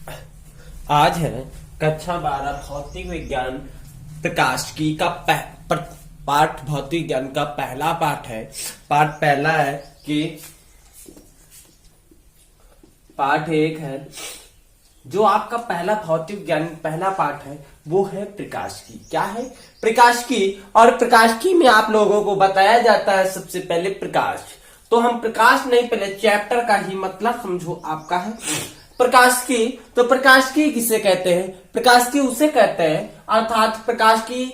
आज है कक्षा 12 भौतिक विज्ञान प्रकाशिकी का पाठ भौतिक विज्ञान का पहला पाठ है। पाठ पहला है कि पाठ एक है जो आपका पहला भौतिक विज्ञान पहला पाठ है, वो है प्रकाशिकी। क्या है प्रकाशिकी? और प्रकाशिकी में आप लोगों को बताया जाता है सबसे पहले प्रकाश। तो हम प्रकाश नहीं, पहले चैप्टर का ही मतलब समझो आपका है प्रकाशिकी। तो प्रकाशिकी किसे कहते हैं? प्रकाशिकी उसे कहते हैं, अर्थात प्रकाशिकी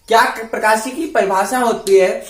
क्या, प्रकाशिकी की परिभाषा होती है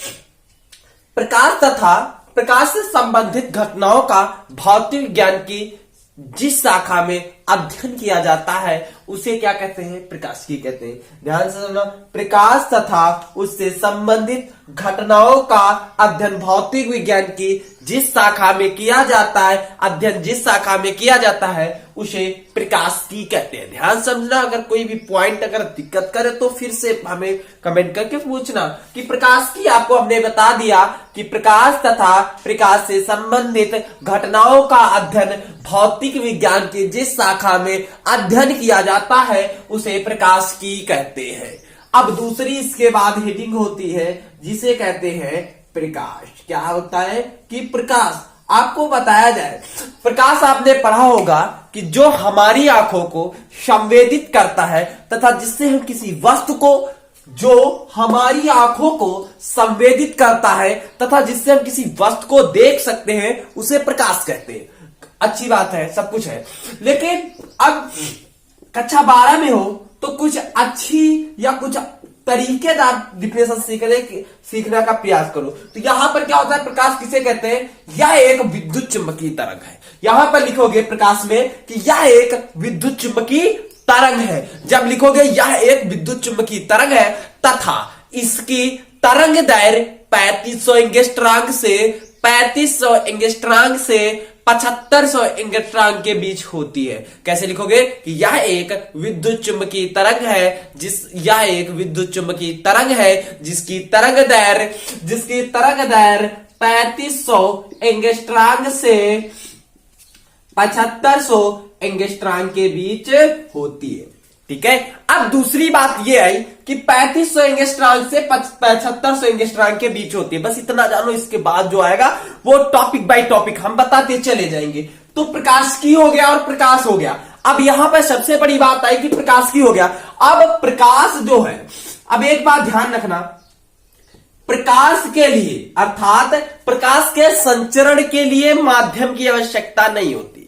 प्रकाश तथा प्रकाश से संबंधित घटनाओं का भौतिक विज्ञान की जिस शाखा में अध्ययन किया जाता है उसे क्या कहते हैं? प्रकाशिकी कहते हैं। ध्यान से सुनना, प्रकाश तथा उससे संबंधित घटनाओं का अध्ययन भौतिक विज्ञान की जिस शाखा में किया जाता है, अध्ययन जिस शाखा में किया जाता है उसे प्रकाशिकी कहते हैं। ध्यान समझना, अगर कोई भी पॉइंट अगर दिक्कत करे तो फिर से हमें कमेंट करके पूछना कि प्रकाशिकी आपको हमने बता दिया कि प्रकाश तथा प्रकाश से संबंधित घटनाओं का अध्ययन भौतिक विज्ञान की जिस शाखा में अध्ययन किया जाता है उसे प्रकाशिकी कहते हैं। अब दूसरी इसके बाद हेडिंग होती है जिसे कहते हैं प्रकाश। क्या होता है कि प्रकाश आपको बताया जाए, प्रकाश आपने पढ़ा होगा कि जो हमारी आंखों को संवेदित करता है तथा जिससे हम किसी वस्तु को, जो हमारी आंखों को संवेदित करता है तथा जिससे हम किसी वस्तु को देख सकते हैं उसे प्रकाश कहते हैं। अच्छी बात है, सब कुछ है, लेकिन अब कक्षा 12 में हो तो कुछ अच्छी या कुछ तरीकेदार डिफिनेशन सीखने का प्रयास करो। तो यहां पर क्या होता है, प्रकाश किसे कहते हैं? यह एक विद्युत चुंबकीय तरंग है। यहां पर लिखोगे प्रकाश में कि यह एक विद्युत चुंबकीय तरंग है। जब लिखोगे यह एक विद्युत चुंबकीय तरंग है तथा इसकी तरंग दैर्घ्य 3500 एंगस्ट्रॉम से 3500 एंगस्ट्रॉम से 7500 एंगस्ट्रॉम के बीच होती है। कैसे लिखोगे कि यह एक विद्युत चुंबकीय तरंग है, यह एक विद्युत चुंबकीय तरंग है जिसकी तरंग दैर्घ्य 3500 एंगस्ट्रॉम से 7500 एंगस्ट्रॉम के बीच होती है। ठीक है। अब दूसरी बात यह आई कि 3500 एंगस्ट्रॉम से 7500 एंगस्ट्रॉम के बीच होती है। बस इतना जानो, इसके बाद जो आएगा वो टॉपिक बाय टॉपिक हम बताते चले जाएंगे। तो प्रकाशिकी हो गया और प्रकाश हो गया। अब यहां पर सबसे बड़ी बात आई कि प्रकाशिकी हो गया। अब प्रकाश जो है, अब एक बात ध्यान रखना, प्रकाश के लिए अर्थात प्रकाश के संचरण के लिए माध्यम की आवश्यकता नहीं होती।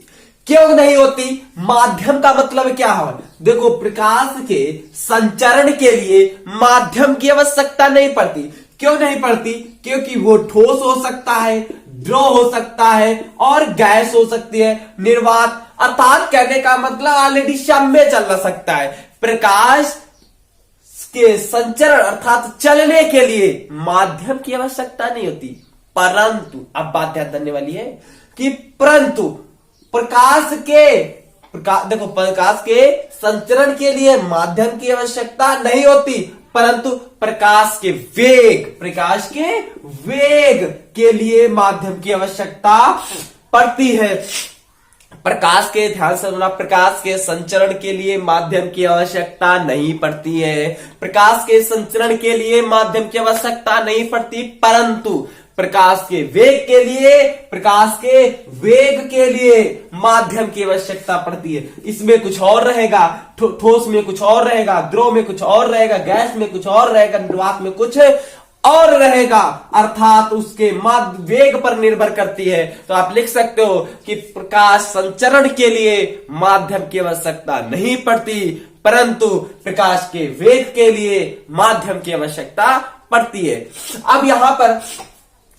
क्यों नहीं होती? माध्यम का मतलब क्या है? देखो, प्रकाश के संचरण के लिए माध्यम की आवश्यकता नहीं पड़ती। क्यों नहीं पड़ती? क्योंकि वो ठोस हो सकता है, द्रव हो सकता है और गैस हो सकती है, निर्वात, अर्थात कहने का मतलब ऑलरेडी सब में चल सकता है। प्रकाश के संचरण अर्थात चलने के लिए माध्यम की आवश्यकता नहीं होती। परंतु अब बात ध्यान देने वाली है कि परंतु प्रकाश के संचरण के लिए माध्यम की आवश्यकता नहीं होती, परंतु प्रकाश के वेग के लिए माध्यम की आवश्यकता पड़ती है। प्रकाश के, ध्यान से सुनना, प्रकाश के संचरण के लिए माध्यम की आवश्यकता नहीं पड़ती है। प्रकाश के संचरण के लिए माध्यम की आवश्यकता नहीं पड़ती, परंतु प्रकाश के वेग के लिए माध्यम की आवश्यकता पड़ती है। इसमें कुछ और रहेगा, ठोस में कुछ और रहेगा, द्रव में कुछ और रहेगा, गैस में कुछ और रहेगा, निर्वात में कुछ और रहेगा, अर्थात उसके वेग पर निर्भर करती है। तो आप लिख सकते हो कि प्रकाश संचरण के लिए माध्यम की आवश्यकता नहीं पड़ती, परंतु प्रकाश के वेग के लिए माध्यम की आवश्यकता पड़ती है। अब यहां पर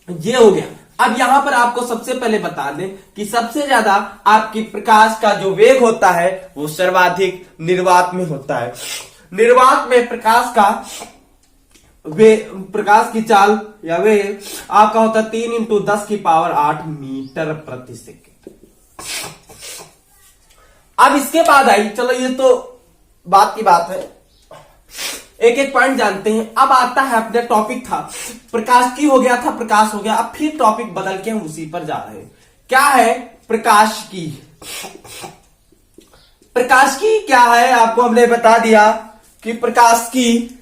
ये हो गया। अब यहां पर आपको सबसे पहले बता दें कि सबसे ज्यादा आपकी प्रकाश का जो वेग होता है वो सर्वाधिक निर्वात में होता है। निर्वात में प्रकाश की चाल या वेग आपका होता है 3 × 10⁸ मीटर प्रति सेकेंड। अब इसके बाद आई, चलो ये तो बात की बात है, एक एक पॉइंट जानते हैं। अब आता है, अपने टॉपिक था प्रकाशिकी हो गया था, प्रकाश हो गया। अब फिर टॉपिक बदल के हम उसी पर जा रहे हैं। क्या है प्रकाशिकी? प्रकाश की क्या है, आपको हमने बता दिया कि प्रकाश की,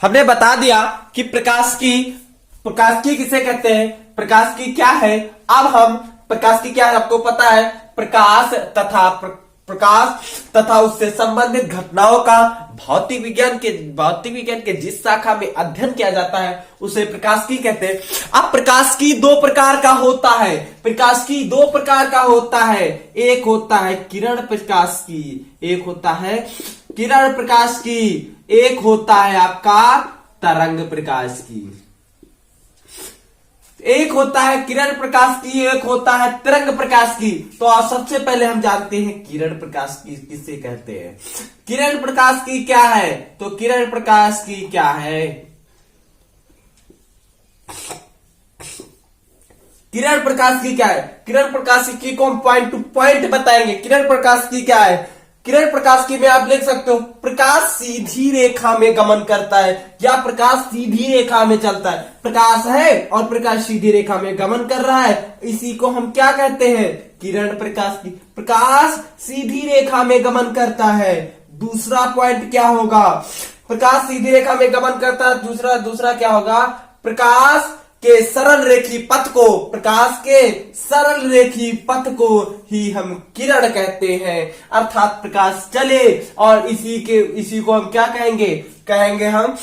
हमने बता दिया कि प्रकाश की किसे कहते हैं, प्रकाश की क्या है। अब हम प्रकाश की क्या है आपको पता है, प्रकाश तथा उससे संबंधित घटनाओं का भौतिक विज्ञान के जिस शाखा में अध्ययन किया जाता है उसे प्रकाश की कहते हैं। अब प्रकाश की दो प्रकार का होता है, एक होता है किरण प्रकाश की, एक होता है किरण प्रकाश की, एक होता है आपका तरंग प्रकाश की। एक होता है किरण प्रकाश की, एक होता है तरंग प्रकाश की। तो आप सबसे पहले हम जानते हैं किरण प्रकाश की किसे कहते हैं। किरण प्रकाश की क्या है, तो किरण प्रकाश की क्या है, किरण प्रकाश की क्या है, किरण प्रकाश की को हम पॉइंट टू पॉइंट बताएंगे। किरण प्रकाश की क्या है, किरण प्रकाश की में आप लिख सकते हो प्रकाश सीधी रेखा में गमन करता है या प्रकाश सीधी रेखा में चलता है। प्रकाश है और प्रकाश सीधी रेखा में गमन कर रहा है, इसी को हम क्या कहते हैं, किरण प्रकाश की। प्रकाश सीधी रेखा में गमन करता है। दूसरा पॉइंट क्या होगा, प्रकाश सीधी रेखा में गमन करता है। दूसरा क्या होगा, प्रकाश के सरल रेखी पथ को, प्रकाश के सरल रेखी पथ को ही हम किरण कहते हैं। अर्थात प्रकाश चले और इसी को हम क्या कहेंगे हम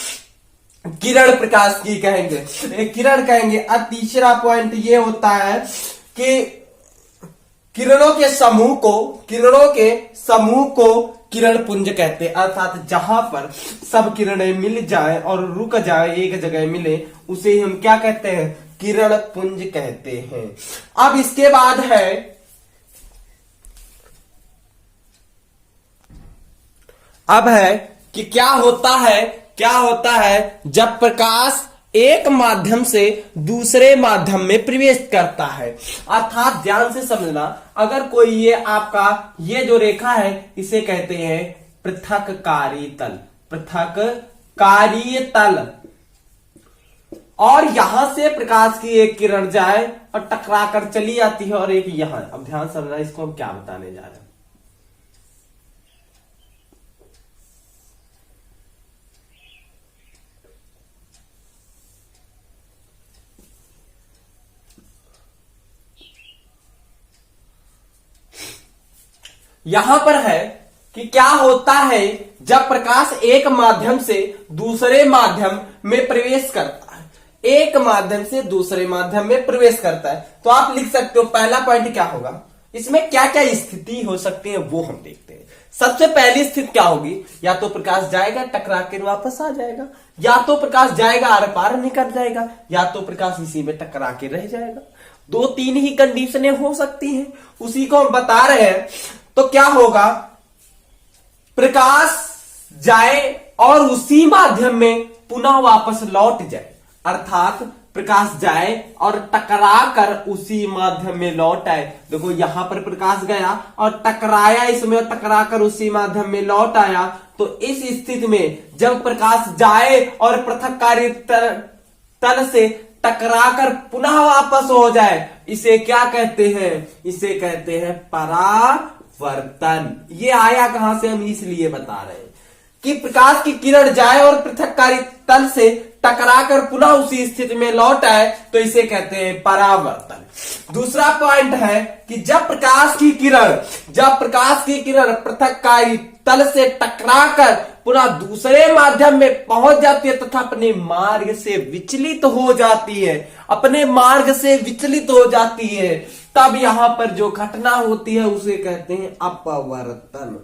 किरण प्रकाश की कहेंगे, किरण कहेंगे। अब तीसरा पॉइंट ये होता है कि किरणों के समूह को किरण पुंज कहते हैं। अर्थात जहां पर सब किरणें मिल जाए और रुक जाए, एक जगह मिले, उसे हम क्या कहते हैं, किरण पुंज कहते हैं। अब इसके बाद है कि क्या होता है जब प्रकाश एक माध्यम से दूसरे माध्यम में प्रवेश करता है। अर्थात ध्यान से समझना, अगर कोई ये जो रेखा है इसे कहते हैं पृथक्कारी तल, और यहां से प्रकाश की एक किरण जाए और टकरा कर चली आती है और एक यहां। अब ध्यान समझना, इसको हम क्या बताने जा रहे हैं। यहां पर है कि क्या होता है जब प्रकाश एक माध्यम से दूसरे माध्यम में प्रवेश करता है, एक माध्यम से दूसरे माध्यम में प्रवेश करता है। तो आप लिख सकते हो पहला पॉइंट क्या होगा, इसमें क्या क्या स्थिति हो सकती है वो हम देखते हैं। सबसे पहली स्थिति क्या होगी, या तो प्रकाश जाएगा टकरा कर वापस आ जाएगा, या तो प्रकाश जाएगा आर पार निकल जाएगा, या तो प्रकाश इसी में टकरा के रह जाएगा। 2-3 ही कंडीशनें हो सकती हैं, उसी को हम बता रहे हैं। तो क्या होगा, प्रकाश जाए और उसी माध्यम में पुनः वापस लौट जाए। अर्थात प्रकाश जाए और टकरा कर उसी माध्यम में लौट आए। देखो यहां पर प्रकाश गया और टकराया इसमें, और टकरा कर उसी माध्यम में लौट आया। तो इस स्थिति में जब प्रकाश जाए और पृथक्कारी तल से टकराकर पुनः वापस हो जाए, इसे क्या कहते हैं, इसे कहते हैं परावर्तन। ये आया कहां से, हम इसलिए बता रहे हैं कि प्रकाश की किरण जाए और पृथक्कारी तल से टकराकर पुनः उसी स्थिति में लौट आए, तो इसे कहते हैं परावर्तन। दूसरा पॉइंट है कि जब प्रकाश की किरण पृथक्कारी तल से टकराकर पुनः दूसरे माध्यम में पहुंच जाती है तथा अपने मार्ग से विचलित हो जाती है, तब यहां पर जो घटना होती है उसे कहते हैं अपवर्तन।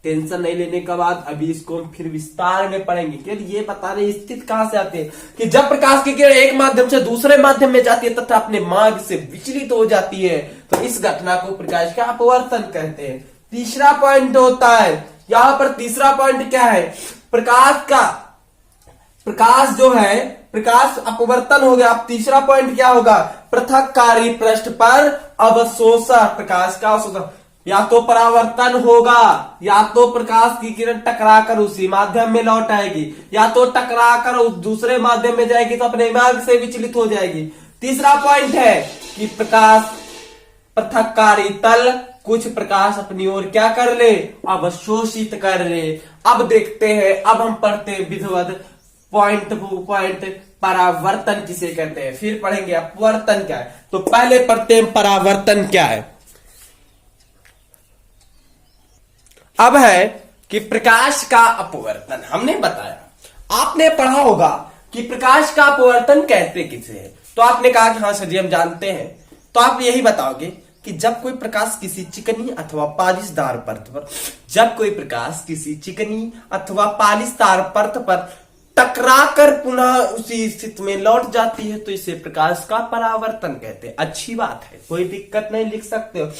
टेंशन नहीं लेने के बाद अभी इसको हम फिर विस्तार में पढ़ेंगे, क्योंकि ये बता रहे स्थिति कहां से आती है कि जब प्रकाश की किरण एक माध्यम से दूसरे माध्यम में जाती है तथा अपने मार्ग से विचलित हो जाती है, तो इस घटना को प्रकाश का अपवर्तन कहते हैं। तीसरा पॉइंट होता है, यहां पर तीसरा पॉइंट क्या है, प्रकाश अपवर्तन हो गया। अब तीसरा पॉइंट क्या होगा, पृथक्कारी पृष्ठ पर अवशोषण, प्रकाश का अवशोषण। या तो परावर्तन होगा, या तो प्रकाश की किरण टकराकर उसी माध्यम में लौट आएगी, या तो टकराकर उस दूसरे माध्यम में जाएगी तो अपने मार्ग से विचलित हो जाएगी। तीसरा पॉइंट है कि पृथककारी तल कुछ प्रकाश अपनी ओर क्या कर ले, अवशोषित कर ले। अब देखते हैं, अब हम पढ़ते हैं विधिवत पॉइंट टू पॉइंट परावर्तन किसे कहते हैं, फिर पढ़ेंगे अपवर्तन क्या है। तो पहले पढ़ते हैं परावर्तन क्या है। अब है कि प्रकाश का अपवर्तन। हमने बताया, आपने पढ़ा होगा कि प्रकाश का अपवर्तन कहते किसे है, तो आपने कहा कि हाँ सर जी हम जानते हैं। तो आप यही बताओगे कि जब कोई प्रकाश किसी चिकनी अथवा पालिशदार परत पर, जब कोई प्रकाश किसी चिकनी अथवा पालिशदार परत पर टकरा कर पुनः उसी स्थिति में लौट जाती है तो इसे प्रकाश का परावर्तन कहते हैं। अच्छी बात है, कोई दिक्कत नहीं, लिख सकते हो।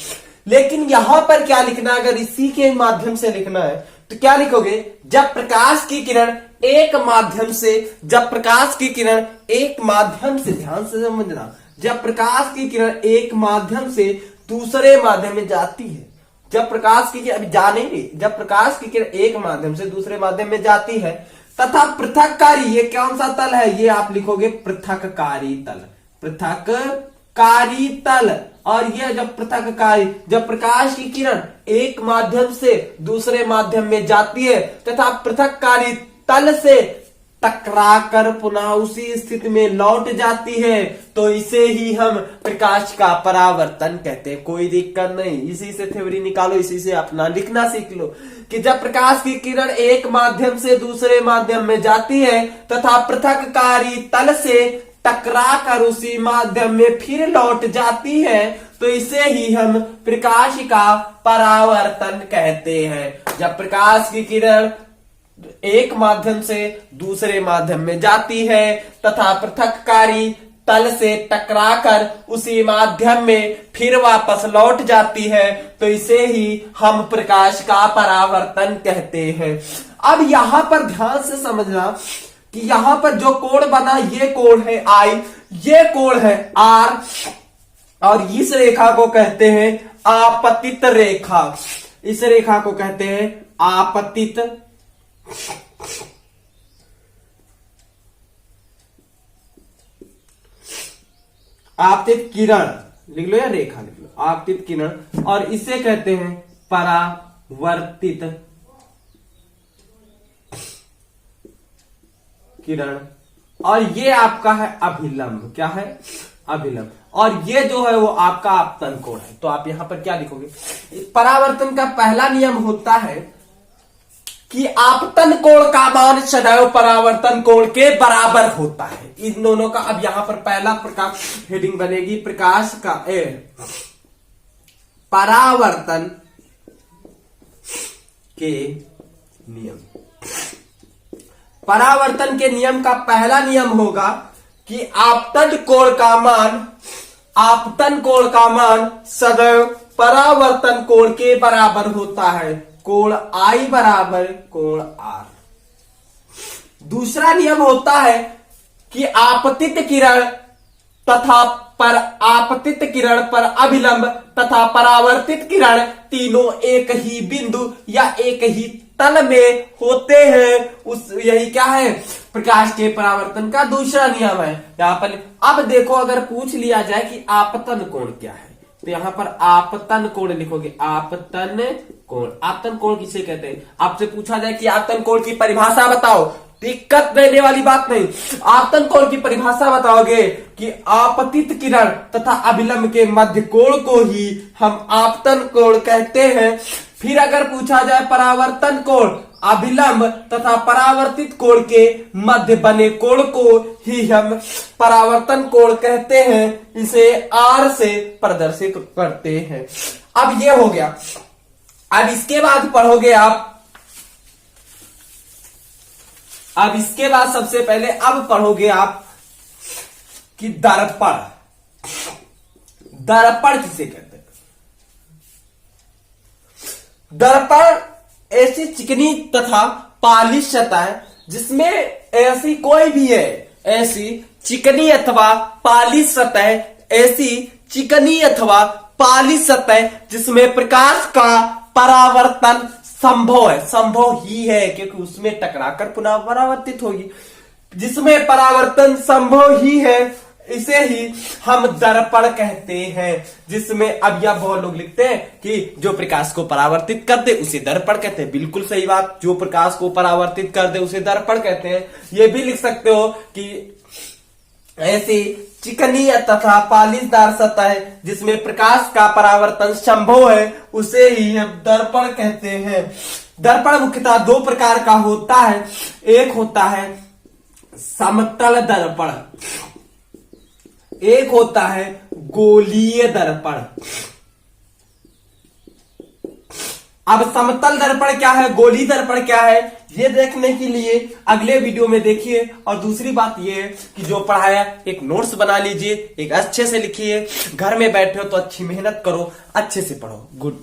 लेकिन यहां पर क्या लिखना है, अगर इसी के माध्यम से लिखना है तो क्या लिखोगे, जब प्रकाश की किरण एक माध्यम से, जब प्रकाश की किरण एक माध्यम से, ध्यान से समझना, जब प्रकाश की किरण एक माध्यम से दूसरे माध्यम में जाती है, जब प्रकाश की किरण, अभी जानेंगे, जब प्रकाश की किरण एक माध्यम से दूसरे माध्यम में जाती है तथा पृथककारी, ये कौन सा तल है, ये आप लिखोगे पृथककारी तल, पृथककारी तल। और ये जब पृथककारी, जब प्रकाश की किरण एक माध्यम से दूसरे माध्यम में जाती है तथा पृथककारी तल से टकराकर पुनः उसी स्थिति में लौट जाती है तो इसे ही हम प्रकाश का परावर्तन कहते हैं। कोई दिक्कत नहीं, इसी से थ्योरी निकालो, इसी से अपना लिखना सीख लो कि जब प्रकाश की किरण एक माध्यम से दूसरे माध्यम में जाती है तथा पृथककारी तल से टकराकर उसी माध्यम में फिर लौट जाती है तो इसे ही हम प्रकाश का परावर्तन कहते हैं। जब प्रकाश की किरण एक माध्यम से दूसरे माध्यम में जाती है तथा पृथककारी तल से टकराकर उसी माध्यम में फिर वापस लौट जाती है तो इसे ही हम प्रकाश का परावर्तन कहते हैं। अब यहां पर ध्यान से समझना कि यहां पर जो कोण बना, ये कोण है I, ये कोण है R, और इस रेखा को कहते हैं आपतित रेखा। इस रेखा को कहते हैं आपतित आपतित किरण, लिख लो या रेखा लिख लो, आपतित किरण, और इसे कहते हैं परावर्तित किरण, और ये आपका है अभिलंब। क्या है, अभिलंब, और ये जो है वो आपका आपतन कोण है। तो आप यहां पर क्या लिखोगे, परावर्तन का पहला नियम होता है कि आपतन कोण का मान सदैव परावर्तन कोण के बराबर होता है। इन दोनों का, अब यहां पर पहला प्रकाश हेडिंग बनेगी प्रकाश का परावर्तन के नियम। परावर्तन के नियम का पहला नियम होगा कि आपतन कोण का मान, आपतन कोण का मान सदैव परावर्तन कोण के बराबर होता है। कोण I बराबर कोण R। दूसरा नियम होता है कि आपतित किरण तथा पर आपतित किरण पर अभिलंब तथा परावर्तित किरण तीनों एक ही बिंदु या एक ही तल में होते हैं। उस यही क्या है, प्रकाश के परावर्तन का दूसरा नियम है। यहां पर अब देखो, अगर पूछ लिया जाए कि आपतन कोण क्या है तो यहां पर आपतन कोण लिखोगे, आपतन कोण। आपतन कोण किसे कहते हैं, आपसे पूछा जाए कि आपतन कोण की परिभाषा बताओ, दिक्कत देने वाली बात नहीं, आपतन कोण की परिभाषा बताओगे कि आपतित किरण तथा अभिलंब के मध्य कोण को ही हम आपतन कोण कहते हैं। फिर अगर पूछा जाए परावर्तन कोण, अभिलंब तथा परावर्तित कोण के मध्य बने कोण को ही हम परावर्तन कोण कहते हैं। इसे R से प्रदर्शित करते हैं। अब ये हो गया। अब इसके बाद पढ़ोगे आप, अब इसके बाद सबसे पहले अब पढ़ोगे आप कि दर्पण। दर्पण किसे कहते हैं, दर्पण ऐसी चिकनी तथा पालिश सतह जिसमें ऐसी कोई भी है, ऐसी चिकनी अथवा पालिश सतह, ऐसी चिकनी अथवा पालिश सतह जिसमें प्रकाश का परावर्तन संभव है, संभव ही है क्योंकि उसमें टकराकर पुनः परावर्तित होगी, जिसमें परावर्तन संभव ही है, इसे ही हम दर्पण कहते हैं। जिसमें अब यह बहुत लोग लिखते हैं कि जो प्रकाश को परावर्तित कर दे उसे दर्पण कहते हैं। बिल्कुल सही बात, जो प्रकाश को परावर्तित कर दे उसे दर्पण कहते हैं। ये भी लिख सकते हो कि ऐसी चिकनी तथा पालिशदार सतह जिसमें प्रकाश का परावर्तन संभव है उसे ही हम दर्पण कहते हैं। दर्पण मुख्यतः दो प्रकार का होता है। एक होता है समतल दर्पण, एक होता है गोलीय दर्पण। अब समतल दर्पण क्या है, गोलीय दर्पण क्या है, ये देखने के लिए अगले वीडियो में देखिए। और दूसरी बात ये है कि जो पढ़ाया एक नोट्स बना लीजिए, एक अच्छे से लिखिए। घर में बैठे हो तो अच्छी मेहनत करो, अच्छे से पढ़ो। गुड।